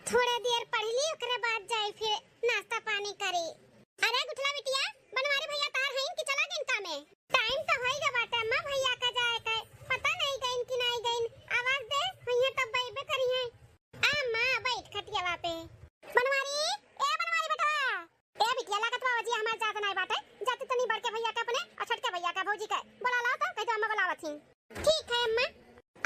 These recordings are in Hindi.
थोड़ा देर पढ़ ली ओकरे बाद जाई फिर नाश्ता पानी करी। अरे गुठला बिटिया बनवारी भैया तार हैं कि चला गइन कामे? टाइम तो होइगा बाटे अम्मा भैया का जाए के पता नहीं गइन कि नहीं गइन। आवाज दे भैया तब बैबे करी है। अम्मा बैठ खटियावा पे। बनवारी बेटा ए बिटिया लागत बाबा जी हमार जात नहीं बाटे जाते तनी बड़के भैया के अपने और छोटके भैया का भौजी के बोला लाओ तो कह दो अम्मा बुलावत ही। ठीक है अम्मा।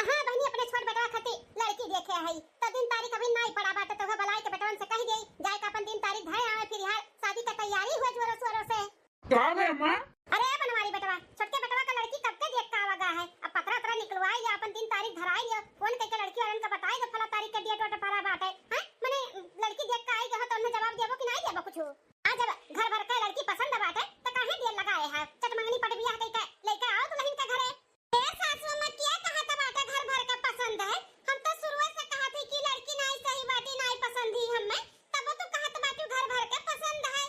हां बहनी अपने छोट बेटा खाती लड़की देखे है त दिन तारीख अभी नहीं पड़ा बाटे तो बलाई के बेटवन से कह दे जाए का अपन दिन तारीख धाए आवे फिर यार शादी का तैयारी हुआ जोरों शोरों से। क्या है अम्मा? अरे बनवारी बेटवा छोटके बेटवा का लड़की कब के देख का आवागा है अब पतरा निकलवाई या अपन दिन तारीख धराई लियो फोन करके लड़की वालन का बताई दो फला तारीख के डेट वोट पड़ा बाटे हैं माने लड़की देख का आई गो तो उन्हें जवाब देबो कि नहीं देबो कुछ। आ जब घर भर का लड़की पसंद बाटे तो काहे देर लगाए है चट मंगनी पट बियाह कई के लेके आओ दुल्हन के घरे। ए सासू में क्या कहा था बाटे घर भर का पसंद है हम तो शुरू से कहा थे कि लड़की नहीं सही बाटी नहीं पसंद ही हमें तब तो कहा था बाटी घर भर के पसंद है।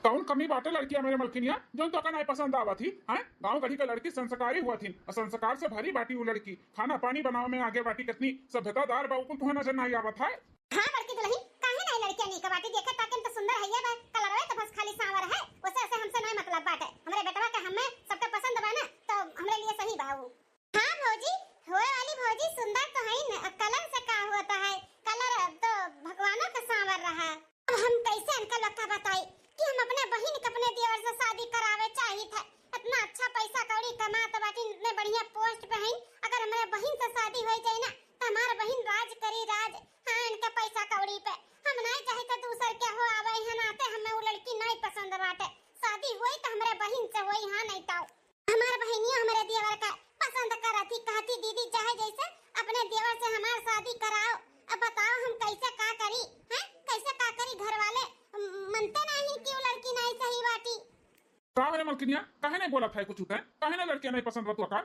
कौन कमी बाटे लड़कियां मेरे मलकिनिया जो तो का नहीं पसंद आवा थी हैं? गांव गढ़ी का लड़की संस्कारी हुआ थी और संस्कार से भरी बाटी वो लड़की खाना पानी बनाओ में आगे बाटी कितनी सभ्यतादार बाबू तुम्हें नजर नहीं आवत है। हां बड़की दुल्हन काहे नहीं लड़कियां नहीं का बाटी देखे ताकि तो सुंदर है ये कलर है तो बस खाली सांवर है वैसे ऐसे हमसे नहीं मतलब बाटे हमरे बेटवा का हमें सबका पसंद बा ना तो हमरे लिए सही बा वो। हां भौजी होए वाली भौजी सुंदर तो है ना कलर से का होता है कलर तो भगवानों का सांवर रहा। अब हम कैसे अंकल का बताई कि हम अपने बहन के अपने देवर से शादी करावे चाहिए था इतना अच्छा पैसा कौड़ी कमात बाटी इतने बढ़िया पोस्ट पे है अगर हमारे बहन से शादी हो जाए ना तो हमारे बहन राज करी राज हां इनका पैसा कौड़ी पे हम नहीं चाहे तो दूसर के हो आवे है नाते हमें वो लड़की नहीं पसंद बाटे शादी होई तो हमारे बहन से होई हां नहीं तो हमारे बहनिया हमारे देवर का पसंद करती कहती दीदी चाहे जैसे अपने देवर से हमार शादी कराओ। अब बताओ हम कैसे का करी हैं कैसे का करी घर वाले मनते नहीं कि वो लड़की नहीं सही बाटी। का मेरे मलकिनिया काहे नहीं बोला था कुछ उते काहे ना लड़कियां नहीं पसंद बतवा का?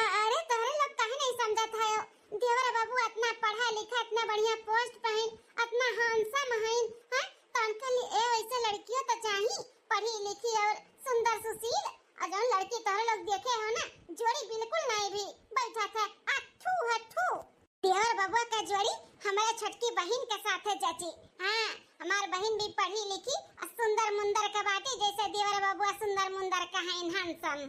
अरे तोरे लोग काहे नहीं समझत है देवर बाबू इतना पढ़ा लिखा इतना बढ़िया पोस्ट पे है इतना हैंडसम है हैं तो अंकल ए वैसे लड़कियों तो चाहिए पढ़ी लिखी और सुंदर सुशील और जो लड़की तोरे लोग देखे हो ना जोड़ी बिल्कुल नहीं भी बैठा था अथू हथू देवर बाबू का जोड़ी हमारे छोटकी बहन के साथ है चाची। हां हमार बहन भी पढ़ी लिखी और सुंदर मुंदर का बाटी जैसे देवर बाबू सुंदर मुंदर का है हैंडसम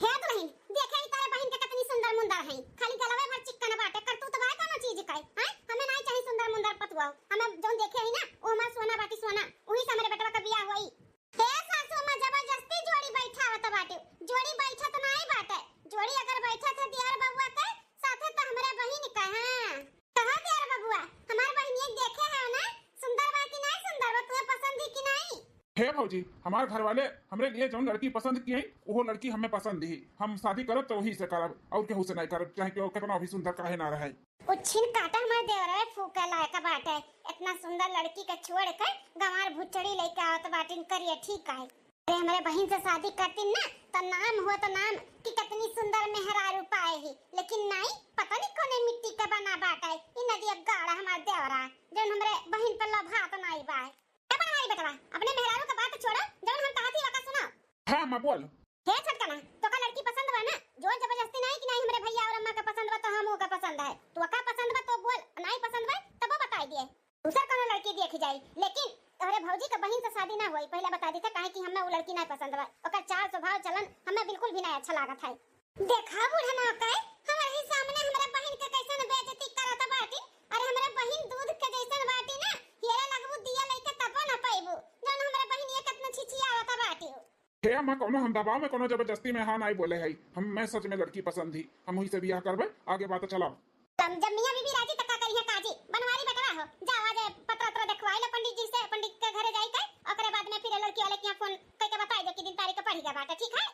है दुल्हन देखे ही तारे बहन के कितनी सुंदर मुंदर है खाली गलवे भर चिकन बाटे कर तू तो भाई कोनो चीज का है हमें नहीं चाहिए सुंदर मुंदर पतवा हमें जो देखे ही ना वो हमार सोना बाटी सोना वही से हमारे बेटवा का बियाह होई। हे सासू में जबरदस्ती जोड़ी बैठावत बाटे जोड़ी बैठत नहीं बाटे जोड़ी अगर बैठत है देवर बाबू के साथे तो हमारे बहन का हां कहां देवर बाबू हमार बहन ये देखे है ना सुंदर बा कि नहीं सुंदर बा तुम्हें पसंद है कि नहीं? हे भौजी हमारे घर वाले हमरे लिए जो लड़की पसंद की है वो लड़की हमें पसंद ही हम शादी करब तो वही से करब और केहू से नहीं करब चाहे क्यों कितना भी सुंदर काहे ना रहे। उछिन काटा हमार देवरा फूका लायक बाटे इतना सुंदर लड़की का छोड़ कर गंवार भुचड़ी लेके आवत बाटिन करिए ठीक है। अरे हमारे बहन से शादी करती ना तो नाम हो तो नाम कि कितनी सुंदर मेहरारू पाए ही लेकिन नहीं पता नहीं कोने मिट्टी का बना बाटे इ नदी गाड़ा हमार देवरा जो हमरे बहन पर लभा तो नहीं बा। ए बनवारी बेटवा अपने मेहरारू का बात छोड़ो जौन हम कहती वाका सुनो। हां मां बोल। हे छटकना तो का लड़की पसंद बा ना जोर जबरदस्ती नहीं कि नहीं हमारे भैया और अम्मा का पसंद बा तो हम का पसंद है तो का पसंद बा तो बोल नहीं पसंद बा तब बता दिए दूसर कोनो लड़की देख जाई लेकिन अरे भौजी का बहन से शादी ना होई पहले बता देते काहे कि हमें वो लड़की नहीं पसंद बा ओकर चाल स्वभाव चलन हमें बिल्कुल भी नहीं अच्छा लागत है। देखा बूढ़ा ना का हमारे ही सामने हमारे बहन के कैसन बेइज्जती करत बाटी अरे हमारे बहन दूध के जैसन बाटी ना हेरे लगबू दिया लेके तब ना पाइबू जौन हमारे बहन ये कितना छिछियावत बाटी। हे अम्मा कोनो हम दबाव में कोनो जबरदस्ती में हां नहीं बोले है हम मैं सच में लड़की पसंद ही हम वही से बियाह करबे आगे बात चलाओ। तब जब मियां बीबी राजी तक का करी है काजी बनवारी बेटवा हो जाओ आज पत्र देखवाई ले पंडित जी से पंडित के घरे जाई के ओकरे बाद में फिर लड़की वाले के यहां फोन करके बताई दे कि दिन तारीख पड़ी के बात ठीक है।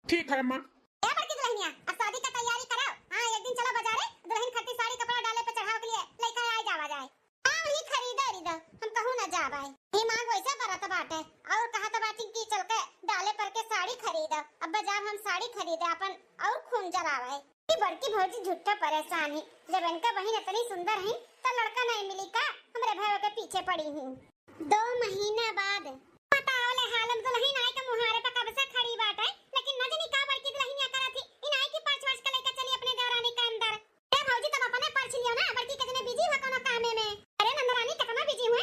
ठीक है अम्मा। ए बड़की दुल्हनिया अब शादी का तैयारी कराओ हां एक दिन चलो बाजारे दुल्हन खातिर साड़ी कपड़ा डाले पे चढ़ाव के लिए लेकर आ जावा जाए हां वही खरीदारी दो हम कहूं ना जा भाई ही मांग वैसे करत बाटे और कहा तो बाटी की चल के डाले पर के साड़ी खरीद अब बाजार हम साड़ी खरीदे अपन और खून जरावे की बड़की भौजी झुट्टा परेशान है जब इनका बहन इतनी सुंदर है तो लड़का नहीं मिली का हमारे भाई के पीछे पड़ी हूं 2 महीना बाद पता वाले हालम दुल्हन आए के मुहारे पे कब से खड़ी बात है लेकिन न जानी का बड़की दुल्हनिया करा थी इन आई की 5 वर्ष का लेकर चली अपने देवरानी के अंदर। ए भौजी तब अपने पर्च लियो ना बड़की कितने बिजी हो कोनो कामे में। अरे नंदरानी कितना बिजी हुए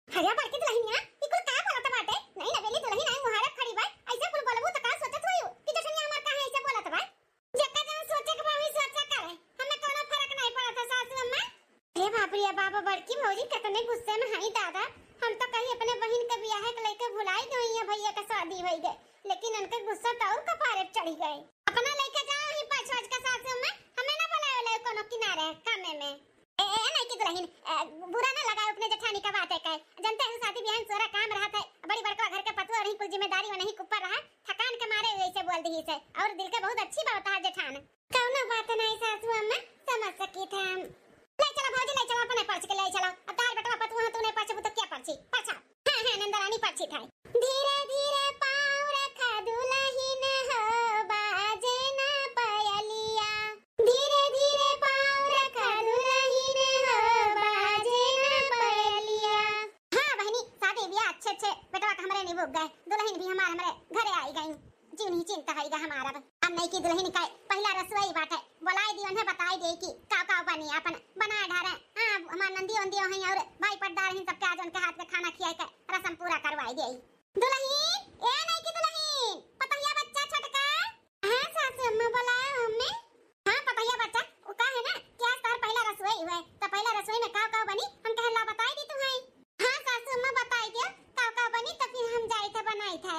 हरिया बड़की दुल्हनिया ई कुल का बोलत बाटे? नहीं नवेली दुल्हन आई मुहारत खड़ी बा, ऐसे कुल बोलबू त का सोचत होई कि जठनिया हमर काहे ऐसे बोलत बा? जेका जन सोचे के बावी सोचा करे, हमें कोनो फर्क नहीं पड़त है सासू अम्मा। हे बाप रे बाबा, बड़की मौजी कितने गुस्से में हई दादा। हम तो कहीं अपने बहन के बियाह के लेके भुलाई गई है, भैया का शादी होई गए, लेकिन उनके गुस्सा तो और कपारे पे चढ़ी गए। अपना लेके जाओ ही पाछवाज का सासू अम्मा, हमें ना बुलावे कोनो किनारे कामे में। नहीं की दुल्हन बुरा ना लगाओ अपने जेठानी का बात है कहे, जनते हैं शादी ब्याह सोरा काम रहता है, बड़ी बड़का घर के पतुआ रही, कुछ जिम्मेदारी वो नहीं ऊपर रहा, थकान के मारे वैसे बोल दी से, और दिल के बहुत अच्छी बात है जेठान। कौनो बात नहीं सासू अम्मा, समझ सकी थे हम। ले चलो भौजी, ले चलो अपने पर्च के ले चलो। अब तार बेटा पतुआ तूने पर्च तो क्या पर्ची पाछा। हां हां नंदरानी पर्ची थाई। धीरे धीरे पाँव रखा दुल्हन हो बाजे ना पयलिया, धीरे धीरे पाँव रखा दुल्हन हो बाजे ना पयलिया। हां बहनी शादी ब्याह अच्छे अच्छे बेटा हमरे नहीं भूख गए, दुल्हन भी हमारे घरे आई गई, जीव नहीं चिंता होगा हमारा। अब नहीं की दुल्हन का पहला रसोई बात है, बोलाई दी उन्हें बताई दे कि का बनी अपन बना ढारे। हां हमार नंदी वंदी हैं और भाई पटदार हैं, सबके आज उनके हाथ में खाना खियाई के रस्म पूरा करवाई दे। दुल्हन ए नहीं की दुल्हन पतैया बच्चा छोटका। हां सासू अम्मा बुलाया हमें। हां पतैया बच्चा वो का है ना क्या तार पहला रसोई हुए, तो पहला रसोई में का बनी हम कहला बताई दी तू है। हां सासू अम्मा बताई दियो का बनी, तो फिर हम जाई थे बनाई थे।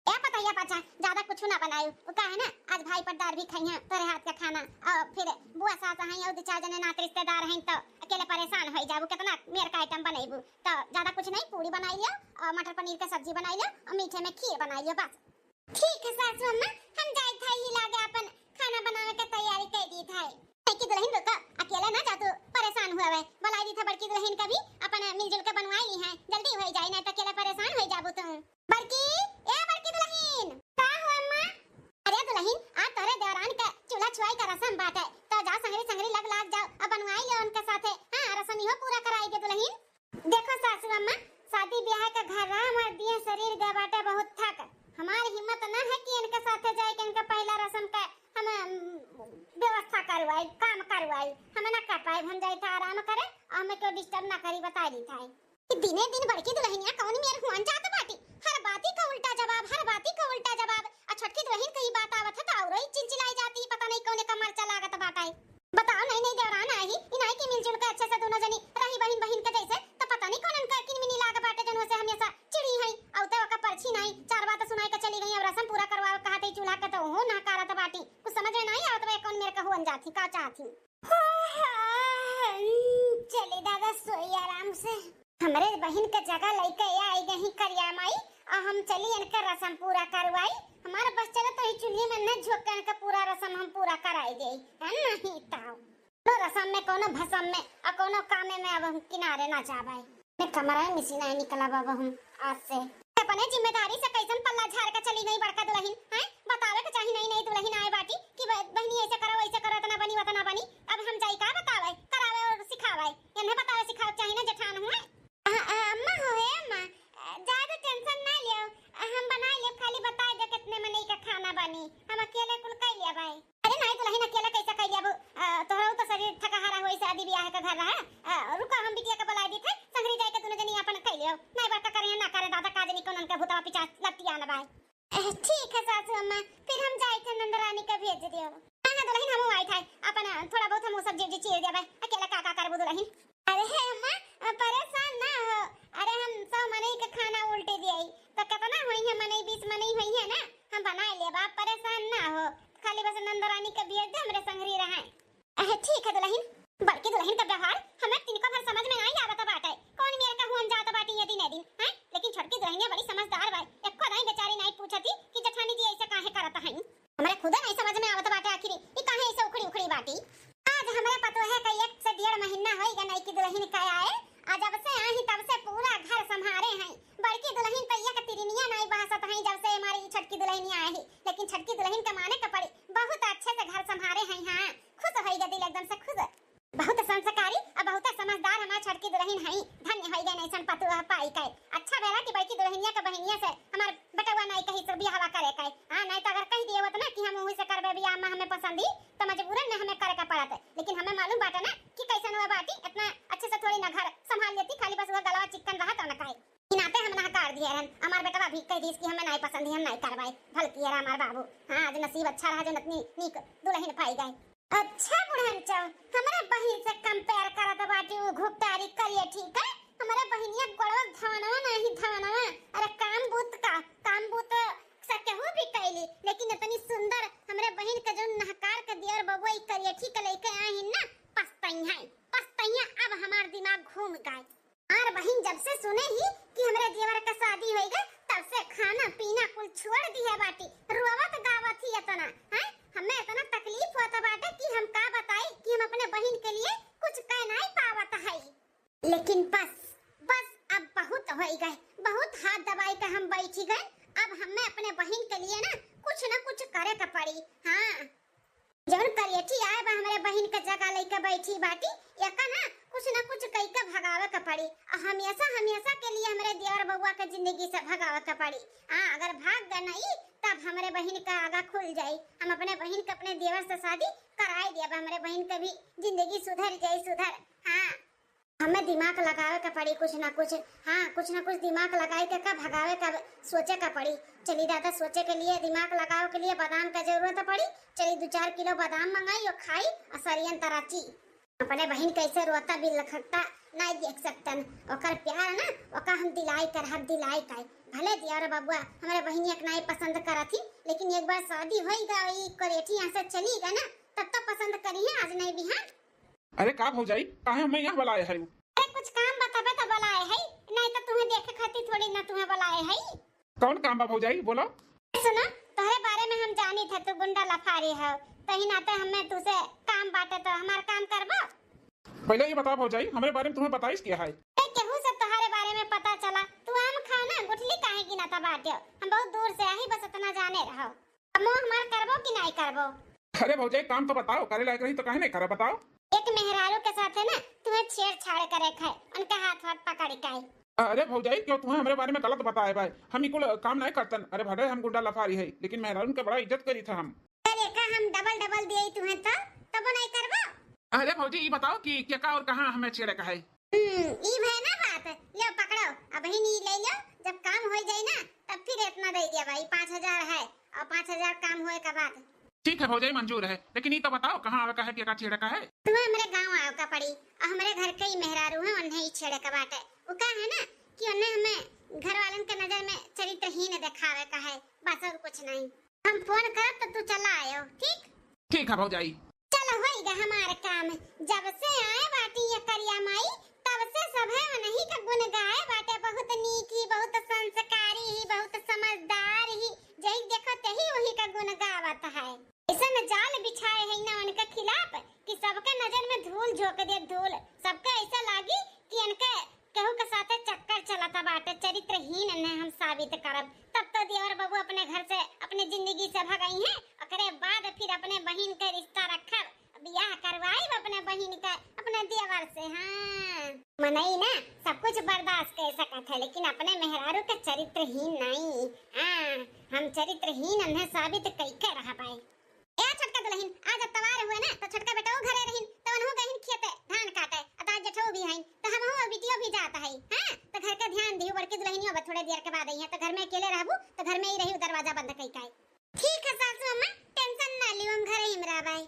ए पतैया बच्चा ज्यादा कुछ ना बनायो, वो का है ना आज भाई पटदार भी खाइया तेरे हाथ का खाना, और फिर बुआ सास हैं और दो चार जने नात रिश्तेदार हैं, तो अकेले परेशान हो जाबू, कितना मेर का आइटम बनाईबू, तो ज्यादा कुछ नहीं, पूरी बनाई लियो और मटर पनीर का सब्जी बनाई लियो और मीठे में खीर बनाई लियो बस। ठीक है सासू अम्मा, हम जाई थाई ही लागे अपन खाना बनावे के तैयारी कर दी थाई। की दुल्हन रुका अकेले ना जा, तू परेशान हुआ है, बुलाई दी था बड़की दुल्हन का भी अपन मिलजुल के बनवाई ली है, जल्दी हो जाए नहीं तो अकेले परेशान हो जाबू तुम। बड़की ए बड़की दुल्हन का हो अम्मा? अरे दुल्हन आज तोरे देवरान का चूल्हा छुआई का रस्म बात है, तो जा संगरी संगरी लग जाओ अब बनवाई ले उनके साथे। हां रस्म इहो पूरा कराई दे दुल्हन। देखो सासू अम्मा शादी ब्याह का घर रहा, हमार दिए शरीर गए बाटे बहुत थक, हमारी हिम्मत ना है कि इनके साथे जाए के इनका पहला रस्म का हम व्यवस्था करवाई काम करवाई, हम ना कर पाए, हम जाए था आराम करे और हमें क्यों डिस्टर्ब ना करी बता दी था। दिने दिन बड़की दुल्हनिया कौन मेरे हुआन जात बाटी, हर बाती का उल्टा जवाब, हर बाती का उल्टा जवाब। आ छोटकी दुल्हन कही बात आवत है तो और ही चिलचिलाई जाती, पता नहीं कौन का मरचा लागत बाटाई। बताओ नहीं नहीं देवरान आई इनाई की मिलजुल के अच्छे से दोनों जनी रही बहन बहन के जैसे, तो पता नहीं कौन का किन मिनी लाग बाटे जन से हमेशा चिड़ी है, औते का पर्ची नहीं, चार बात सुनाई के चली गई और रस्म पूरा करवाओ कहते चूल्हा के तो हो ना करत बाटी, कुछ समझ में नहीं आवत वे कौन मेरे का हुआन जाती का चाहती। चले दादा सोई आराम से, हमरे बहन के जगह लेके आई गई करिया माई और हम चली इनका रस्म पूरा करवाई, हमारा बस चला तो ही चुल्ली में न झोंक के इनका पूरा रस्म हम पूरा कराई दे है नहीं ताऊ। तो रस्म में कोनो भसम में और कोनो कामे में अब हम किनारे ना जाबाई, मैं कमरा में सीना निकला बाबा हम आज से अपने जिम्मेदारी से कैसन पल्ला झाड़ के चली गई बड़का दुल्हन है, बतावे के चाही नहीं नहीं दुल्हन आए बाटी कि बहनी ऐसे करो वैसे करो, तना बनी वतना बनी, अब हम जाई का बतावे करावे और सिखावे, इन्हें बतावे सिखावे चाही ना जेठान हुए। अम्मा हो है अम्मा ज्यादा टेंशन ना लियो, हम बना ले, खाली बता दे कितने मने का खाना बनी, हम अकेले कुल कर लिया भाई। अरे नहीं दुल्हन अकेला कैसे कर लिया, तोहरा तो शरीर थका हारा होई शादी ब्याह का घर रहा, रुका हम बिटिया का बुला दी थे संगरी जाए के दोनों जनी अपन कर लियो, नहीं बड़का करे ना करे दादा काजनी को उनका भूतवा पिचा लतिया ना भाई। ठीक है सासू अम्मा फिर हम जाए थे नंदरानी का भेज दियो। हां दुल्हन हम आई थे अपन थोड़ा बहुत हम सब जी चीर दे भाई, अकेला का करबो दुल्हन। अरे हे अम्मा परेशान ना हो, अरे हम 100 मने का खाना उल्टे दिए तो कितना होई है मने 20 मने होई है ना, हम बना ले बाप परेशान ना हो, खाली बस नंदरानी का भेज दे हमरे संगरी रहे। ठीक है दुल्हन। बड़की दुल्हन का व्यवहार हमें तिनको भर समझ में नहीं आवत बाटे, कौन मेरे का हुन जात बाटी यदि न दिन हैं, लेकिन छोटकी दुल्हनिया बड़ी समझदार बा, एको नहीं बेचारी नहीं पूछती कि जेठानी जी ऐसे काहे करत हैं, हमरे खुद नहीं समझ में आवत बाटे आखिर ई काहे ऐसे उखड़ी उखड़ी बाटी। आज हमारे पतो है कि 1 से 1.5 महीना होई गई की दुल्हन का आए, आज जब से आई तब से पूरा घर संभारे हैं, बड़की दुल्हन तैया का तिरनिया नहीं बहसत हैं जब से हमारी छटकी दुल्हनिया आई, लेकिन छटकी दुल्हन के माने का पड़ी बहुत अच्छे से घर संभारे हैं। हां खुश होई गई दिल एकदम से खुश, बहुत संस्कारी और बहुत समझदार हमार छटकी दुल्हन है, धन्य होई गई नैसन पतुआ पाई के। अच्छा बेरा कि बड़की दुल्हनिया का बहनिया से हमार बटवा नहीं कही तो बियाह करे के, हां नहीं तो अगर कह दिए होत ना कि हम वही से करबे बियाह में हमें पसंद ही तो मजबूरन में हमें करे का पड़त, लेकिन हमें मालूम बाटा ना कि कैसन हुआ बाटी इतना अच्छे से थोड़ी ना घर संभाल लेती, खाली बस वो गलवा चिकन रहा तो ना काहे दिया रहन। हमार बेटा भी कह दिस कि हमें नहीं पसंद है, हम नहीं करवाए। भल किया रा हमार बाबू। हां आज नसीब अच्छा रहा जो नतनी नीक दुल्हन पाई गए। अच्छा बुढ़न चौ हमारे बहन से कंपेयर करत बाटी वो घुपतारी करिए ठीक है। हमारे बहनिया गोड़वा धानवा नहीं धानवा। अरे काम बूत सा केहू भी कैली लेकिन इतनी सुंदर हमारे बहन के जो नहकार के दियर बबुआ ई करिए ठीक लेके आई ना पछतैया अब हमार दिमाग घूम गए। और बहन जब से सुने ही कि हमारे देवर का शादी होएगा तब से खाना पीना कुल छोड़ दिया बाटी। रोवत गावत ही इतना हैं हमें इतना तकलीफ होता बाटे कि हम का बताई कि हम अपने बहन के लिए कुछ कह नहीं पावत है। लेकिन बस अब बहुत हो गए, बहुत हाथ दबाई के हम बैठी गए। अब हमें अपने बहन के लिए ना कुछ करे का पड़ी। हाँ जब करियठी आए बा हमारे बहन के जगह लेके बैठी बाटी एका ना कुछ कई के भगावे का पड़ी। हमेशा के लिए हमारे देवर बबुआ के जिंदगी से भगावे का पड़ी। हाँ अगर भाग गए नहीं तब हमारे बहन का आगा खुल जाए। हम अपने बहन के अपने देवर से शादी कराए दिया हमारे बहन के भी जिंदगी सुधर जाए। हाँ हमें दिमाग लगावे का पड़ी कुछ ना कुछ। हाँ कुछ ना कुछ दिमाग लगाए के का भगावे का सोचे का पड़ी। चली दादा सोचे के लिए दिमाग लगावे के लिए बादाम का जरूरत पड़ी। चली 2-4 किलो बादाम मंगाई और खाई और सरियन तराची। अपने बहन कैसे रोता भी लखकता नहीं देख सकतन। ओकर प्यार ना ओका हम दिलाई कर भले दिया रे बबुआ हमारे बहनिया के नहीं पसंद करथी लेकिन एक बार शादी होई गई करेठी यहाँ से चली गई ना तब तो पसंद करी है आज नहीं बिहान। अरे का भौजाई काहे हमें यहाँ बुलाए है? अरे कुछ काम बताबे तो बुलाए है नहीं तो तुम्हें देखे खातिर थोड़ी ना तुम्हें बुलाए है। कौन काम बा भौजाई बोलो? सुनो तोहरे बारे में हम जानी थे तू गुंडा लफारी है तही नाते हमें तुसे काम बाटे तो हमार काम करबो। पहले ये बता भौजाई हमारे बारे में तुम्हें बताइस क्या है? केहू से तुम्हारे बारे में पता चला तू आम खा ना गुठली काहे की ना बाटे। हम बहुत दूर से आई बस इतना जाने रहो हम हमार करबो कि नहीं करबो। अरे भौजाई काम तो बताओ करे लायक रही तो काहे नहीं करा बताओ। एक मेहरारू के साथ है ना तुम्हें छेड़छाड़ करे खाए उनका हाथ पकड़ के। अरे भौजाई क्यों तुम्हें हमारे बारे में गलत बताया भाई? हम इकुल काम नहीं करतन। अरे भले हम गुंडा लफारी है लेकिन मेहरारू के बड़ा इज्जत करी था हम। अरे का हम डबल दिए तुम्हें तो तब नहीं करबो। अरे भौजी ये बताओ कि क्या का और कहां हमें छेड़े का है? ई भाई ना बात लो पकड़ो अब ही नहीं ले लो जब काम हो जाए ना तब फिर इतना दे दिया भाई 5000 है और 5000 काम होए का बाद। ठीक है भौजाई मंजूर है लेकिन ये तो बताओ कहां आवे का है क्या छेड़े का है? तुम्हें हमारे गांव आओ का पड़ी और हमारे घर के ही मेहरारू है उन्हें ही छेड़े का बात है। वो का है ना कि उन्हें हमें घर वालन के नजर में चरित्रहीन दिखावे का है बस और कुछ नहीं। हम फोन कर तो तू चला आयो ठीक है भौजाई। चलो होएगा हमारा काम। जब से आए बाटी ये करिया माई तब से सब है नहीं का गुण गाए बाटे बहुत नीक ही बहुत संस्कारी ही बहुत समझदार ही जही देखो तही वही का गुण गावत है। ऐसा न जाल बिछाए है ना उनके खिलाफ कि सबके नजर में धूल झोंक दे धूल सबके ऐसा लागी कि इनके केहू के साथे चक्कर चलता बाटे चरित्रहीन ने हम साबित करब। तब तो देवर बाबू अपने घर से अपने जिंदगी से भगाई है ओकरे बाद फिर अपने बहन के रिश्ता रखब बियाह करवाई अपने बहन का अपने देवर से। हाँ मनई ना सब कुछ बर्दाश्त कर सकत है लेकिन अपने मेहरारू के चरित्रहीन नहीं। हाँ हम चरित्रहीन उन्हें साबित कैके रह पाए। ए छोटका दुल्हन आज तवार हुए ना तो छोटका बेटा घरे रहिन तो अनहु गहिन खेते धान काटे अता जेठो भी हइन तो हम हो बिटियो भी जाता है। हां तो घर का ध्यान दियो बड़की दुल्हनियो अब थोड़े देर के बाद आई है तो घर में अकेले रहबू तो घर में ही रही दरवाजा बंद कई काई। ठीक है सासू अम्मा टेंशन ना लियो हम घरे ही में रहबै।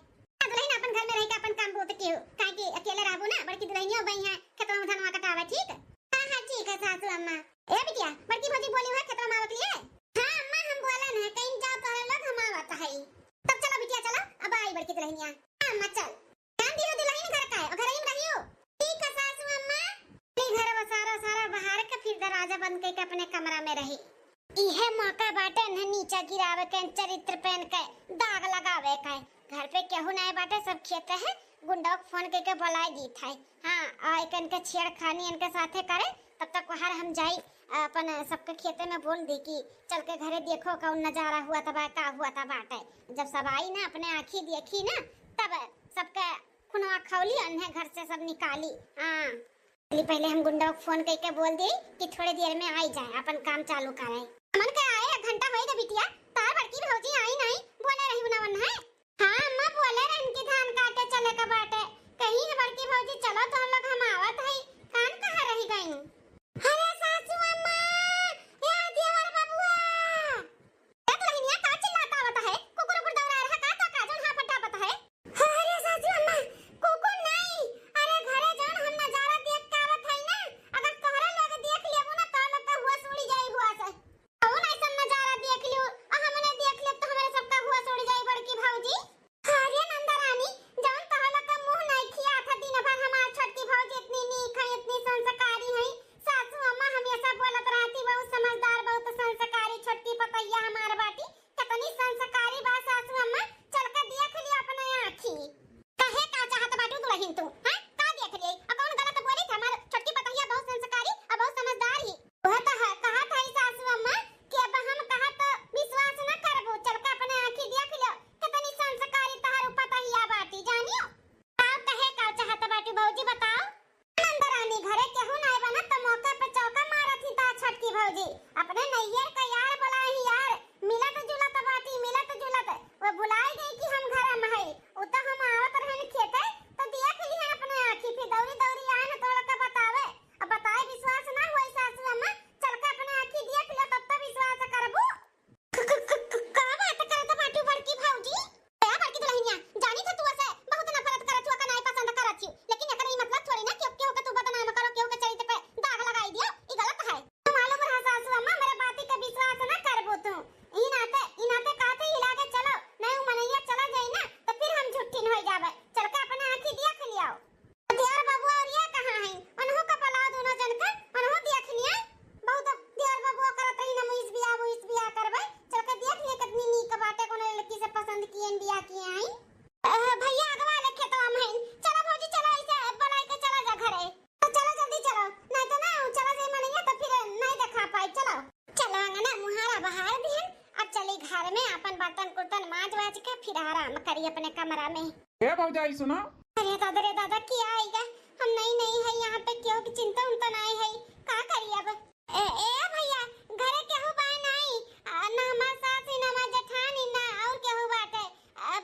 दुल्हन अपन घर में रह के अपन काम बहुत के काहे कि अकेले रहबू ना बड़की दुल्हनियो बई है खेतवा में धनवा कटावे ठीक। हां ठीक है सासू अम्मा। ए बिटिया बड़की भौजी बोली है खेतवा में आवत लिए। हां अम्मा हम बोला ना कहीं जाओ तो लोग हम आवत है तब चलो बिटिया चलो अब आई बड़की दुल्हनिया। अम्मा चल ध्यान दियो दुल्हन घर का है और घर ही में रहियो। ठीक है सासू अम्मा। घर वो सारा बाहर के फिर दरवाजा बंद करके अपने कमरा में रही। इहे मौका बाटे न नीचा गिरावे के चरित्र पेन के दाग लगावे के घर पे केहू नहीं बाटे सब खेते हैं गुंडा फोन करके बुलाई दी था। हां आ एकन के छेड़खानी इनके साथे करे तब तक बाहर हम जाई अपन सबके खेते में बोल दी कि चल के घरे देखो कौन नजारा हुआ था का हुआ था बाटे। जब सब आई ना अपने आंखी देखी ना तब सबके खुनवा खौली उन्हें घर से सब निकाली। हां पहले हम गुंडा को फोन करके बोल दी कि थोड़ी देर में आई जाए अपन काम चालू करे। मन के आए 1 घंटा होएगा बिटिया तार बड़की भौजी आई नहीं बोले रही बनावन है। हां अम्मा बोले रहे इनके धान काटे चले का बाटे कहीं न बड़की भौजी चलो तो हम लोग हम आवत है कान कहां रही गई। अरे सासू अम्मा भौजी अपने नैयर का यार बुलाए यार मिलत जुलत बाटी मिलत जुलत वो बुलाई गई कि हम घर में है उ तो हम आवत रहन खेते तो देख ली है अपने आंखी फिर दौड़ी दौड़ी आए न तोड़ के बतावे अब बताए विश्वास ना होई सासू अम्मा चल के अपने आंखी देख ले तब तो विश्वास करबू का बात करत बाटू बड़की भौजी ए बड़की दुल्हनिया जानी था तू ऐसे बहुत नफरत करत हुआ का नहीं पसंद करत छी लेकिन एकरा ई मतलब थोड़ी ना कि केहू के तू बदनाम करो केहू के चरित्र पे दाग लगाई दियो ई गलत है तू मालूम रहा सासू अम्मा मेरे बाती के विश्वास ना करबो तू ई नाते काते हिला के चलो नहीं मनैया चला जाई ना तो फिर हम झुट्ठीन हो जाबे चल के अपने आंखी देख लियाओ देवर बाबू और ये कहां है अनहु का पला दोनों जन के अनहु देख लिया बहुत देवर बाबू करत ही ना मुइस बियाह करबे चल के देख ले कितनी नीक बाटे कोनो लड़की से पसंद किएन बियाह किए आई भैया अगवा लेके तो हम हैं चलो भौजी चलो ऐसे बुलाई के चला जा घरे तो चलो जल्दी चलो नहीं तो ना चला जाए मनैया तो फिर नहीं देखा पाई चलो अंगना मुहारा बहार दिहन अब चली घर में अपन बर्तन कुर्तन मांज वाज के फिर आराम करी अपने कमरा में ए भौजाई सुनो अरे दादा क्या आएगा हम नहीं है यहाँ पे क्यों की चिंता उनता नहीं है का करी अब ए भैया घरे केहू बा नहीं ना हमार सास ना हमार जेठानी ना और केहू बाटे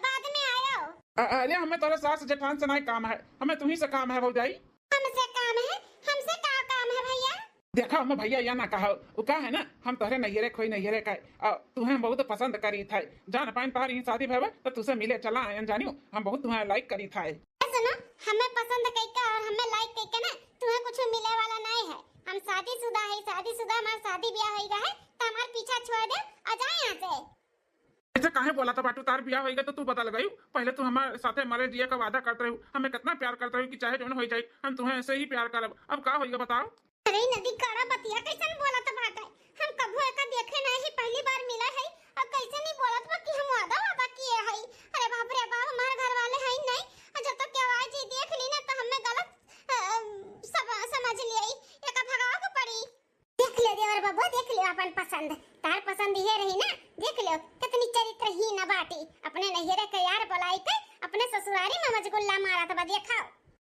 बाद में आयो अरे हमें तोरे सास जेठान से नहीं काम है हमें तुम्ही से काम है भौजाई हमसे काम है हमसे का काम है भैया देखा हम भैया या ना कहा वो का है ना हम तोहरे नैयरे खोई नैयरे का तुम्हें बहुत पसंद करी था जान पाइन तारी शादी भवे तो तुसे मिले चला आयन जानियो हम बहुत तुम्हें लाइक करी था सुनो हमें पसंद कइका और हमें लाइक कइका ना तुम्हें कुछ मिले वाला नहीं है हम शादीशुदा हमार शादी ब्याह होइगा है तो हमार पीछा छोड़ दे आ जा यहां से ऐसे काहे बोला था बाटू तार बियाह होइगा तो तू बता लगाई पहले तू हमारे साथे मरे जिए का वादा करते रहो हमें कितना प्यार करते रहो कि चाहे जो हो जाए हम तुम्हें ऐसे ही प्यार करब अब का होइगा बताओ अरे नदी काड़ा बतिया कैसन बोलत बात है हम कभू एका देखे नहीं पहली बार मिला है और कैसे नहीं बोलत बा कि हम वादा किए है अरे बाप रे बाप हमारे घर वाले है नहीं जब तक के आवाज ही देख ली ना तो हमें गलत समझ लिया एका भगाव को पड़ी देख ले देवर बाबू देख ले अपन पसंद तार पसंद ये रही ना देख लो कितनी चरित्रहीन बाटी अपने नैहरे के यार बुलाई के अपने ससुरारी में मजगुल्ला मारा था देखा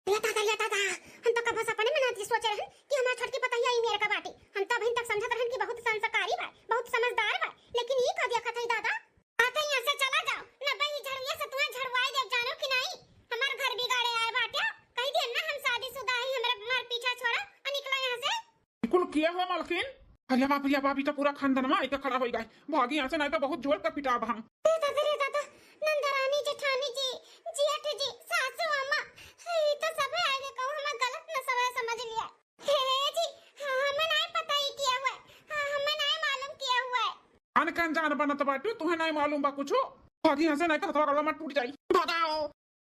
दादा हम तो कब सपने में ना सोच रहे कि हमारा छटकी पता ही मेरे का बाटी हम तो अभी तक समझत रहन कि बहुत संस्कारी बा बहुत समझदार बा लेकिन ये का देखा था दादा आते यहां से चला जाओ ना भाई झड़िया से तुम्हें झड़वाई दे जानो कि नहीं हमार घर बिगाड़े आए बाटे कहीं देर ना हम शादीशुदा है हमारा पीछा छोड़ा और निकलो यहां से बिल्कुल किया हुआ मालकिन अरे बाप ये तो पूरा खानदान में इतना खड़ा हो गया भागी यहां से नहीं तो बहुत जोर का पिटाब हम दादा नंदरानी जेठानी जी जेठ जी सासू अम्मा ये तो सब आगे कहूं हमें गलत न समझ लिया हे जी हमें नहीं पता ही किया हुआ है हमें नहीं मालूम किया हुआ है अनकन जान बनत बाटू तुम्हें नहीं मालूम बा कुछ भागी यहां से नहीं तो थोड़ा मत टूट जाई भगाओ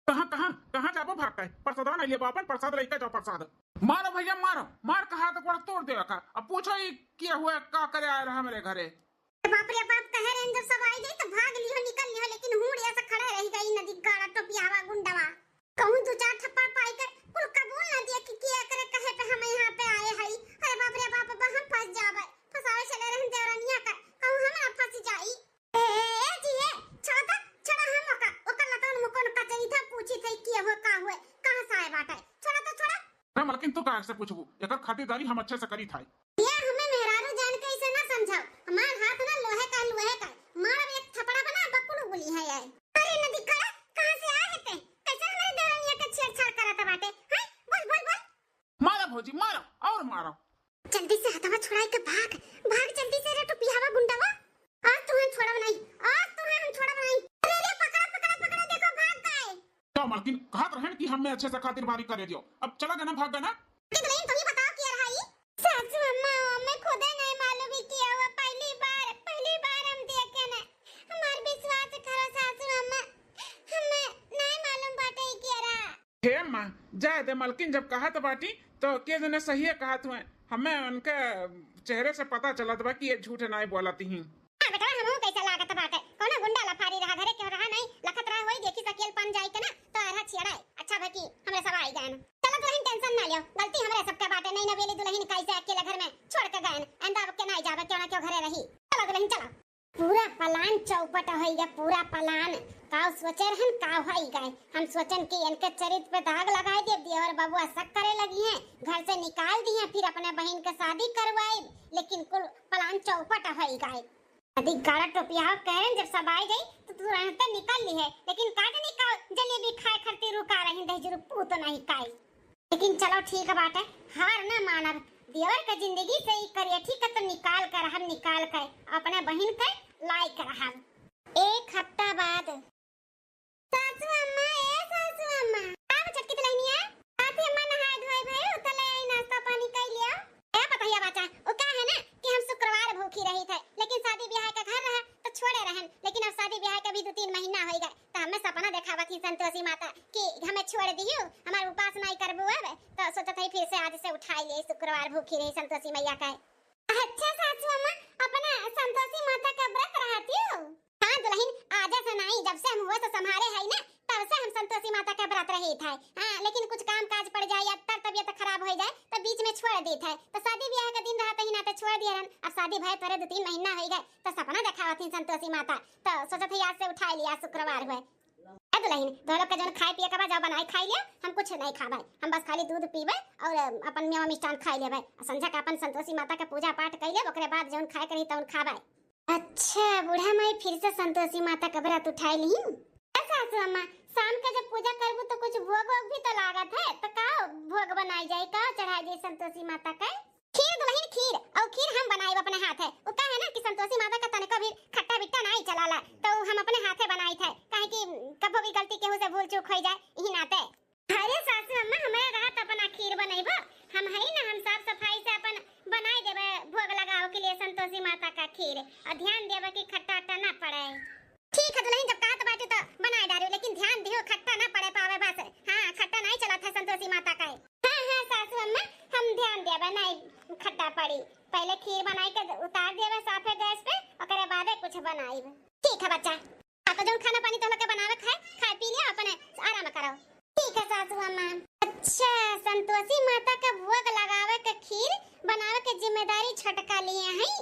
कहां जाबो भाग के प्रसाद नहीं ले अपन प्रसाद लेके जाओ प्रसाद मारो भैया मार कहा तो पूरा तोड़ देगा का अब पूछो ही क्या हुआ का करे आए रहा मेरे घरे बाप रे बाप कहे रहे जब सब आई गई तो भाग लियो निकल लियो लेकिन हुड़ ऐसा खड़ा रह गई नदी गाड़ा टोपियावा गुंडावा कहूं दो चार थप्पड़ पाई कर कुल कबूल ना दिया कि किया करे कहे पे हम यहां पे आए हई अरे बाप रे बाप हम फंस जाबे फसावे चले रहन देवरनिया का कहूं हम ना फंस जाई ए जी छोड़ा हम ओका लतन मुकोन कचरी था पूछी थई किया हुआ का हुए कहां से आए बाटे छोड़ा ना मलकिन तू कहां से पूछबू एकर खातिरदारी हम अच्छे से करी था ये हमें मेहरारू जान के इसे ना समझाओ हमार हाथ ना लोहे का मार एक थपड़ा बना बकुल बोली है यार अरे नदी कड़ा कहां से आए थे कैसे हमारे देवरनिया के छेड़छाड़ करत बाटे हैं बोल मारो भौजी मारो और मारो जल्दी से हथवा छुड़ाई के भाग जल्दी से रे तो पिहावा गुंडावा आज तुम्हें छोड़ा नहीं हम छोड़ा नहीं अरे पकड़ा देखो भाग गए तो मलकिन कहा रहन कि हमें अच्छे से खातिरदारी करे दियो अब चला गना भाग गना लेकिन तुम ही बताओ क्या रहा सासू अम्मा हमें खुद नहीं मालूम ही किया हुआ पहली बार हम देखे ना हमार विश्वास करो सासू अम्मा हमें नहीं मालूम बाटे ही क्या रहा हे मां जाए दे मलकिन जब कहा तो बाटी तो के जने सही है कहा तुम्हें हमें उनके चेहरे से पता चलत बा कि ये झूठ नहीं बोलती ही बेटा हमहु कैसा लागत बाटे कोनो गुंडा लफारी रहा घरे के रहा नहीं लखत रहा होई देखी सकेल पन जाई के ना तो आरा छिड़ाए अच्छा बाकी हमरे सब आई जाए चलो दुल्हन टेंशन ना लियो गलती हमरे सबके बाटे नहीं नवेली दुल्हन कैसे अकेले घर में छोड़ के गए अंदा के नहीं जावे क्यों ना क्यों घरे रही चलो दुल्हन चलो पूरा प्लान चौपट होई गया पूरा प्लान काव सोचे रहन का होई गए। हम सोचन कि इनके चरित्र पे दाग लगाए दे दिए और बबुआ शक करे लगी हैं, घर से निकाल दी हैं, फिर अपने बहन के शादी करवाई, लेकिन कुल प्लान चौपट होई गए। यदि गाड़ा टोपिया कहन जब सब आई गई तो तुरंत निकल ली है, लेकिन काट निकाल जलेबी खाए खरती रुका रही दे जरूर पूत नहीं काई। लेकिन चलो ठीक बात है, हार ना मानब, देवर का जिंदगी से ही करिए ठीक है, तो निकाल कर हम निकाल कर अपने बहन के लाई कर हम। एक हफ्ता बाद सासू अम्मा ए सासू अम्मा आप चटकी तो लेनी है साथी अम्मा नहाए धोए भई उतले आई नाश्ता पानी कर लिया। ए बताइए बच्चा वो क्या है ना कि हम शुक्रवार भूखी रही थे, लेकिन शादी ब्याह का घर रहा तो छोड़े रहन, लेकिन अब शादी ब्याह का भी 2-3 महीना हो गए तो हमें सपना देखावा थी संतोषी माता कि हमें छोड़ दियो, हमारे उपास नहीं करबो अब, तो सोचा था फिर से आज से उठा लिए, शुक्रवार भूखी रही संतोषी मैया का। अच्छा सासू अम्मा अपना संतोषी माता का व्रत रहती हो? हाँ दुल्हन आजा से नहीं, जब से हम हुए तो संभारे है ना तब से हम संतोषी माता का व्रत रही थे। हाँ लेकिन कुछ काम काज पड़ जाए या तबीयत खराब हो जाए तो बीच में छोड़ दी थे, तो शादी ब्याह का दिन रहते ही ना तो छोड़ दिया रहन। अब शादी भय तोरे 2-3 महीना हो गए तो सपना देखावा थी संतोषी माता, तो सोचा था आज से उठा लिया, शुक्रवार हुए। ए दुल्हन तो लोग का जन खाए पिए के बाद बनाई खाई लिया, हम कुछ नहीं खाबे, हम बस खाली दूध पीबे और अपन मेवा मिष्ठान खाई लेबे, संझा का अपन संतोषी माता का पूजा पाठ कर ले, ओकरे बाद जौन खाए करी तौन खाबे। अच्छा बूढ़ा माई फिर से संतोषी माता का व्रत उठाई ली। सासू अम्मा शाम का जब पूजा करबू तो कुछ भोग वोग भी तो लागत है, तो का भोग बनाई जाए, का चढ़ाई जाए संतोषी माता का? खीर दुल्हन खीर, और खीर हम बनाई अपने हाथ है, वो का है ना कि संतोषी माता का तनिक भी खट्टा बिट्टा नहीं चलाला, तो हम अपने हाथे बनाई थे, काहे कि कबो भी गलती केहू से भूल चूक हो जाए यही नाते। अरे सासू अम्मा हमारे रात अपना खीर बनैबो, हम है ना हम साफ सफाई से अपन बनाई देबे भोग लगाओ के लिए संतोषी माता का खीर, और ध्यान देबे कि खट्टा अट्टा ना पड़े। ठीक है दुल्हन जब कहत बाटे तो बनाई डालो, लेकिन ध्यान दियो खट्टा ना पड़े पावे बस। हां खट्टा नहीं चला था संतोषी माता का। हां हां सासू अम्मा हम ध्यान देबे नहीं खट्टा पड़ी, पहले खीर बनाई के उतार देबे साफे गैस पे, ओकरे बाद कुछ बनाईब। ठीक है बच्चा, आप जो खाना पानी तो लोग बनावे खाए पी लिया, अपने आराम करो। ठीक है सासू अम्मा। अच्छा संतोषी माता का भोग लगावे के खीर बनावे के जिम्मेदारी छटका लिए हैं,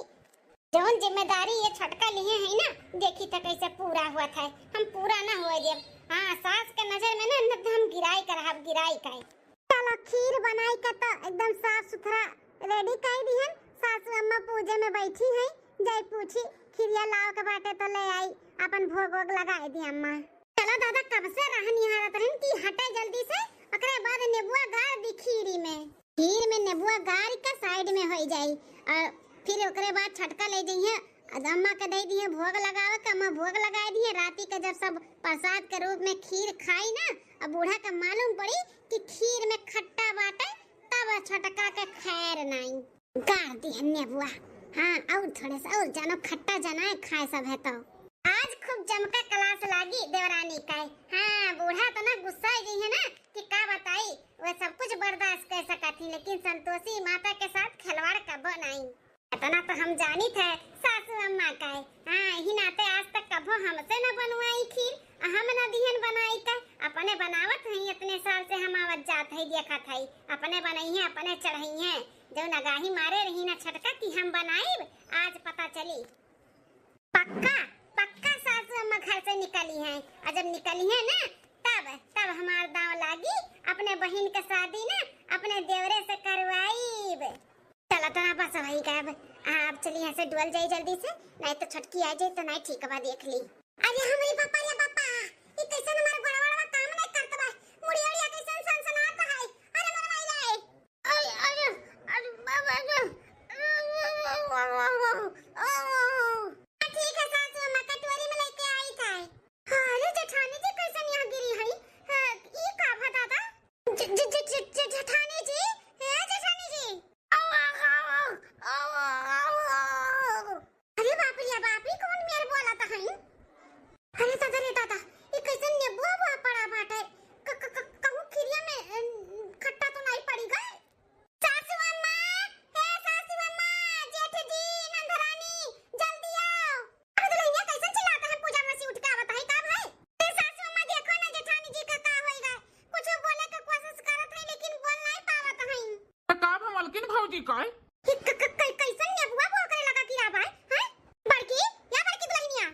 जौन जिम्मेदारी ये छटका लिए है ना, देखी तो कैसे पूरा हुआ था, हम पूरा ना हुए जब। हाँ सास के नजर में ना हम गिराई कर चलो खीर बनाई का तो एकदम साफ सुथरा रेडी कर दी है। सासू अम्मा पूजे में बैठी है, जाई पूछी खीरिया लाओ के बाटे तो ले आई, अपन भोग वोग लगाए दी अम्मा। चलो दादा कब से रहन यहाँ रहन की हटे जल्दी से, ओकरे बाद नेबुआ गाड़ दी खीरी में, खीर में नेबुआ गाड़ का साइड में हो जाई, और फिर ओकरे बाद छटका ले जइए, अम्मा के दे दिए भोग लगावे के, अम्मा भोग लगाए दिए, राती के जब सब प्रसाद के रूप में खीर खाई ना, अब बूढ़ा का मालूम पड़ी कि खीर में खट्टा बाटे, तब छटका के खैर नहीं गाड़ दी हन्ने बुआ। हाँ और थोड़े सा और जानो खट्टा जनाए खाए सब है, तो आज खूब जमका क्लास लागी देवरानी का। हाँ बूढ़ा तो ना गुस्सा ही है ना कि का बताई, वो सब कुछ बर्दाश्त कर सका थी, लेकिन संतोषी माता के साथ खिलवाड़ कबो नहीं, इतना तो हम जानी थे सासू अम्मा का। हाँ ही नाते आज तक कबो हमसे न बनवाई खीर, हम न दिहन बनाई का, अपने बनावत हई, इतने साल से हम आवत जात हई देखत हई, अपने बनई है अपने चढ़ई है, जो नगाही मारे रही ना छटका कि हम बनाई, आज पता चली। पक्का पक्का सासू अम्मा घर से निकली हैं, और जब निकली है ना तब हमार दांव लागी, अपने बहन के शादी ना अपने देवरे से करवाई। चला तो ना बस वही का, अब चलिए यहाँ से डुअल जाए जल्दी से, नहीं तो छटकी आ जाए तो नहीं ठीक बा देख ली। अरे हमारी पापा रे पापा ये कैसे हमारे गोड़वा काम नहीं करत बा, मुड़िया कैसे सनसनात है, अरे मोर भाई रे अरे बाबा ठीक है सासू अम्मा कटोरी में लेके आई था। अरे जेठानी जी कैसे यहाँ गिरी है, ये का बता था जेठानी जी, है जेठानी जी। अरे बाप रे बाप रे कौन मेरे बोला था है, अरे दादा ये कैसे नेबुआ हुआ पड़ा बाटे, कहूं खिरिया में खट्टा तो नहीं पड़ी गई। सासू अम्मा हे सासू अम्मा जेठ जी नंदरानी जल्दी आओ। अरे दुल्हनिया कैसे चिल्लाता है, पूजा में से उठ के आवत है का भाई। ए सासू अम्मा देखो ना जेठानी जी का होएगा, कुछ बोले के कोशिश करत है लेकिन बोल नहीं पावत है। का मलकिन भौजी का कैसन नेबुआ हुआ करे लगा कि आ भाई हैं बड़की या बड़की दुल्हनिया।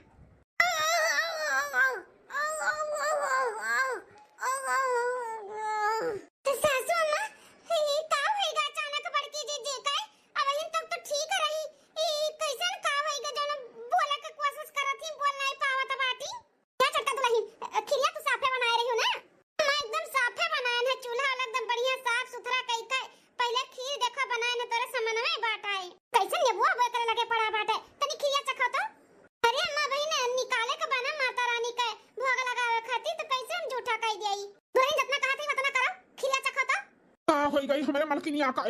गई हमारे मलकिनिया का।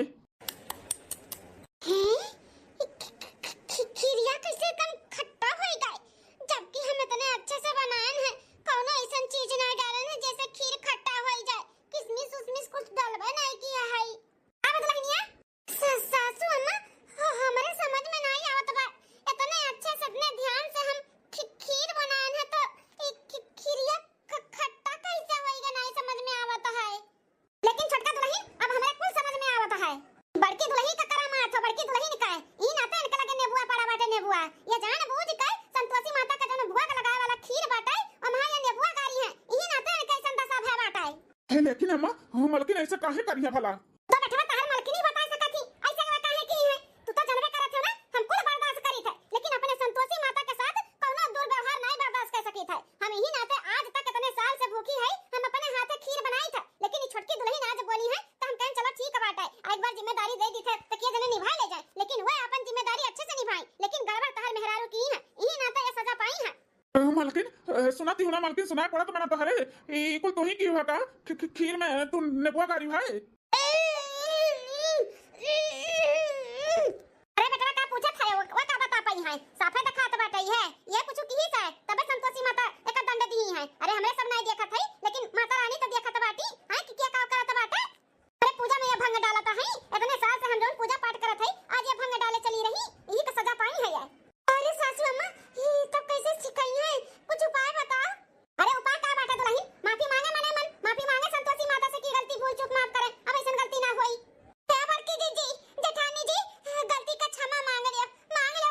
खीरिया कैसे एकदम खट्टा हो गए, जबकि हम इतने अच्छे से बनाए हैं, कौनो ऐसा चीज ना डाले हैं जैसे खीर खट्टा हो जाए। किसमिस उसमिस कुछ डालबे नहीं किया है। अब लगनिया सासू अम्मा हमारे समझ में नहीं आवत बा, इतने अच्छे से इतने ध्यान से हम खीर बनाए हैं तो खीरिया खट्टा कैसे होएगा नहीं समझ में आवत है। लेकिन छोटका दुल्हन अब हमारे कुल समझ में आवत है। बड़की दुल्हन का करामात हो, बड़की दुल्हन का ई नाते इनका लगे नेबुआ पड़ा बाटे नेबुआ, ये जान बूझ के संतोषी माता का जो भुआ लगाए वाला खीर बाटे और वहां ये नेबुआ गारी है, ई नाते इनका ऐसा दशा भय बाटे। लेकिन अम्मा मलकिन ऐसे काहे करिया भला? तो बैठवा तार मालकिन ही बता सकती ऐसे काहे की है। तू तो जानबे करत हो ना हम कुल बर्दाश्त करी थे, लेकिन अपने संतोषी माता के साथ कोनो दुर्व्यवहार नहीं बर्दाश्त कर सकी थे। हम यही नाते आज तक इतने साल से भूखी है, हम अपने हाथे खीर बनाई थे, लेकिन ये छोटकी दुल्हन आज बोली है तो हम कहें चलो ठीक बात है, एक बार जिम्मेदारी दे दी थे तो किए जने निभा ले जाए, लेकिन वह अपन जिम्मेदारी अच्छे से निभाई, लेकिन गड़बड़ तहर मेहरारू की है, यही नाते ये सजा पाई है। मलकिन सुनाती हूँ ना मलकिन, सुनाई पड़ा तो मैंने तो हरे कुल तो ही की हुआ का खीर में तू नेबुआ गारी है। अरे बेटा का पूछत है वो का बता पाई है, साफे तो खात बाटे है, ये कुछ की ही है तबे संतोषी माता एक दंड दी है। अरे हमरे सब नहीं देखत है, लेकिन माता रानी तो देखत बाटी है कि क्या का करत बाटे। अरे पूजा में ये भंग डालता है, इतने साल से हम जोन पूजा पाठ करत है, आज ये भंग डाले चली रही, यही तो सजा पाई है ये। अरे सासू अम्मा ये तब कैसे सिखाई है, कुछ उपाय बता। अरे उपाय का बाटे दुल्हन, माफी मांगे मने मन, माफी मांगे संतोषी माता से की गलती भूल चूक माफ करे, अब ऐसा गलती ना होई। हे बड़की जी जेठानी जी गलती का क्षमा मांग लियो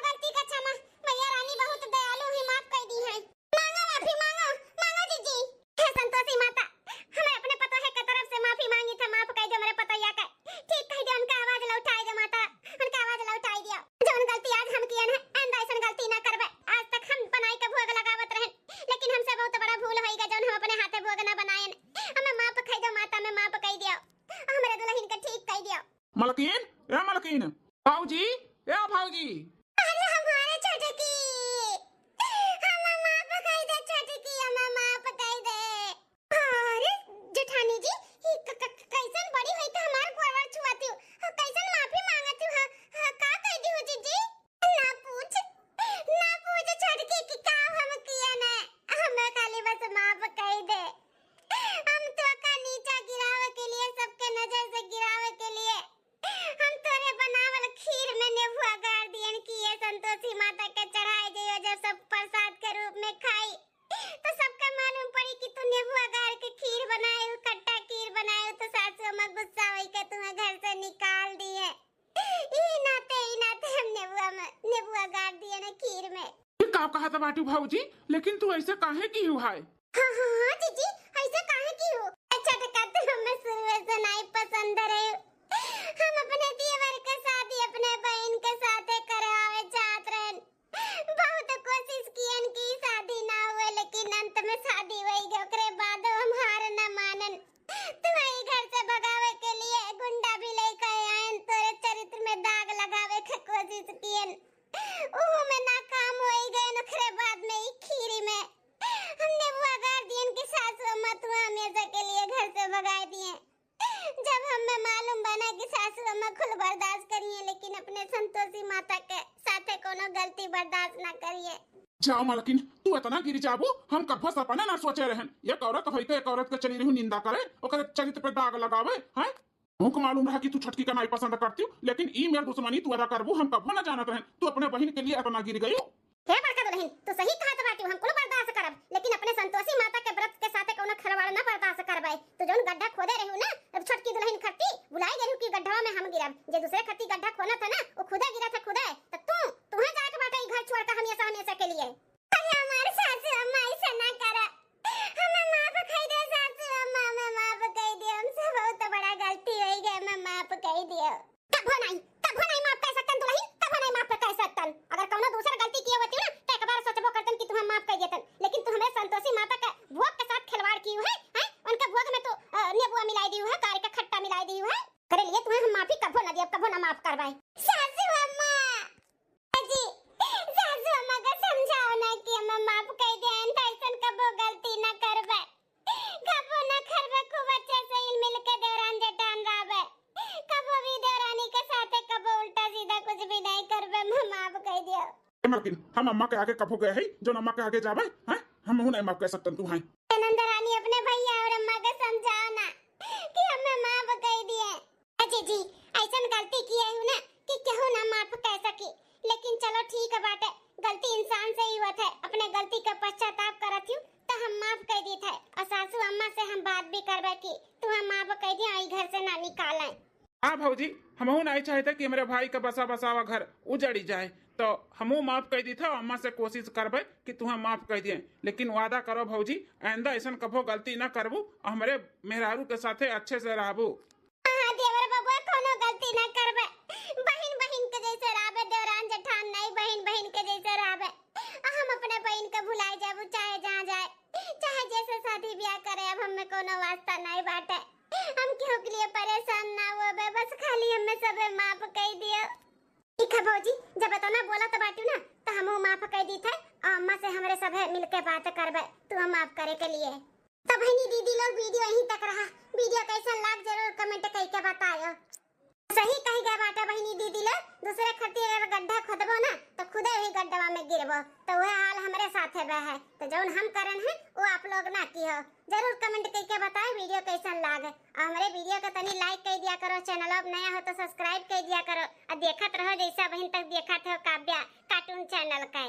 गलती का क्षमा, मैया रानी बहुत दयालु है, माफ कर दी है। मांगो माफी मांगो जी। हे संतोषी माता हमें अपने पतो है के तरफ से माफी मांगी था, माफ कर दो मेरे पतैया का, ठीक कह दो, उनका आवाज लौटाई दो माता, उनका आवाज लौटाई दियो। जोन गलती आज हम किए हैं आइंदा ऐसा गलती ना करबे। आज तक हम बनाई के भोग लगावत रहे, लेकिन हमसे बहुत बड़ा भूल होई गया जोन हम अपने हाथे भोग ना बनाए, हमें माफ कर दो माता, हमें माफ कर दियो, हमरे दुल्हन का ठीक कर दियो। मलकिन भाऊजी ए भाऊजी, अरे हमारे छोटे की हमें माफ कर दे, छोटे की हमें माफ कर दे। अरे जेठानी जी कैसन बड़ी हुई तो हमार गोड़ छुआती हो, कैसन माफी मांगती हो, का कह दी हो जीजी? ना पूछ छोटकी की का हम किया ना, हमें खाली बस माफ कर दे। हम तो का नीचा गिरावे के लिए, सबके नजर से गिरावे के लिए हम तोरे बनावल खीर में नेबुआ गाड़ दियन कि ये संतोषी माता के चढ़ाए जइयो, जब सब प्रसाद के रूप में खाई तो सबके मालूम पड़ी कि तू नेबुआ गाड़ के खीर बनाए, खट्टा खीर बनाए, तो सासू अम्मा गुस्सा होई के तुम्हें घर से निकाल दिए। ई नाते हम नेबुआ गाड़ दिए ना खीर में। का कहा था बाटू भाऊजी, लेकिन तू ऐसे काहे की हुआ है? हाँ जीजी ऐसे काहे की हो, अच्छा टका तो हमें शुरू से नहीं पसंद रहे, हम अपने देवर के शादी अपने बहन के साथ करावे चाहत रहन, बहुत कोशिश कियन कि शादी ना हुए, लेकिन अंत में शादी हुई गई, ओकरे बाद हम हार न मानन, तुम्हारे घर से भगावे के लिए गुंडा भी लेकर आयन, तोरे चरित्र में दाग लगावे के कोशिश कियन, ओह में नाकाम होई गए, ओकरे बाद में ई खीरी में हमने वो गार्डियन की सासू अम्मा तू हमेशा के लिए घर से भगा दिए। जब हमें मालूम बना कि सासू अम्मा खुद बर्दाश्त करिए, लेकिन अपने संतोषी माता के साथे कोनो गलती बर्दाश्त ना करिए। जाओ मलकिन तू इतना गिरी जाबो, हम कभी सपना ना सोचे रहन एक औरत होई के एक औरत के चली रहू निंदा करे, ओकर चरित्र पे दाग लगावे हैं। हमको मालूम रहा कि तू छटकी का नहीं पसंद करती, लेकिन ई मेर दुश्मनी तू अदा करबू हम कभी ना जानत रहन, तू अपने बहन के लिए इतना गिर गई। हे बड़का दुल्हन तू सही कहत बाटी, हम कुल बर्दाश्त करब, लेकिन अपने संतोषी माता के व्रत के साथे कोनो खरवाड़ ना बर्दाश्त करबै। तू जोन गड्ढा खोदे रहू ना, अब छोटकी दुल्हन खट्टी बुलाई गेलू कि गड्ढा में हम गिरब, जे दूसरे खट्टी गड्ढा खोना था ना वो खुदे गिरा था खुदे, तो तुम्हें जाके बाटे घर छोड़ के हमेशा के लिए। अरे हमारे सासू अम्मा ऐसा ना करा, हमें माफ कर दे सासू अम्मा, हमें माफ कर दे, हमसे बहुत बड़ा गलती हो गई, हमें माफ कर दियो। कबो नहीं माफ कर सकतन दुल्हन, कबो नहीं माफ कर सकतन, अगर कोनो दूसरा गलती किए होती ना तो एक बार सोचबो करतन कि तुम्हें माफ कर देतन, लेकिन तू हमें संतोषी माता के भोग के साथ खिलवाड़ की है, उनके भोग में तो नेबुआ मिलाई दी है, कार का खट्टा मिलाई दी है, करे लिए तुम्हें हम माफी कबो ना दियो, कबो ना माफ करवाए। सासू अम्मा कह दियो। मलकिन हम अम्मा के आगे कब हो गए है जो अम्मा के आगे जावे हैं? हम हूं नहीं माफ कर सकते तू हैं। नंदा रानी अपने भैया और अम्मा के समझाओ ना कि हमें माफ कह दिए। अजी जी ऐसा गलती की है ना कि केहू ना माफ कह सकी, लेकिन चलो ठीक है बाटे, गलती इंसान से ही होत है। अपने गलती का पश्चाताप करत हूं तो हम माफ कह दी थे और सासू अम्मा से हम बात भी करबे की तू हम माफ कह दिया आई घर से ना निकालें। हाँ भौजी, हम नहीं चाहते कि मेरे भाई का बसा बसावा घर उजड़ी जाए, तो हमू माफ कर दी था। अम्मा से कोशिश करबे कि तुम्हें माफ कर दिए, लेकिन वादा करो भौजी आइंदा ऐसा कभो गलती न करबू और हमारे मेहरारू के साथे अच्छे से रहबू। हां देवर बाबू कोनो गलती न करबे, बहन बहन के जैसे रहबे, देवरान जेठान नहीं बहन बहन के जैसे रहबे। हम अपने बहन के भुलाए जाबू चाहे जहां जाए, चाहे जैसे शादी ब्याह करे, अब हमें कोनो वास्ता नहीं बाटे। हम क्यों के लिए परेशान ना होबे, बस खाली हमें सबे माफ कर दियो। ठीक है भौजी, जब तो ना बोला तो बाटू ना तो हमहू माफ कर दी थे और अम्मा से हमरे सब मिलके बात करबे तू हम माफ करे के लिए। तो बहनी दीदी लोग वीडियो यहीं तक रहा, वीडियो कैसा लग जरूर कमेंट करके बताओ। सही कही गए बाटा बहनी दीदी लोग, दूसरे खती अगर गड्ढा खोदबो ना तो खुदे वही गड्ढवा में गिरबो, तो वह हाल हमारे साथे बे है। तो जो हम करन है वो आप लोग ना की हो, जरूर कमेंट करके बताएं वीडियो कैसा लगे। और हमारे वीडियो को तनी लाइक कर दिया करो, चैनल अब नया हो तो सब्सक्राइब कर दिया करो और देखत रहो जैसा बहन तक देखत हो काव्या कार्टून चैनल का।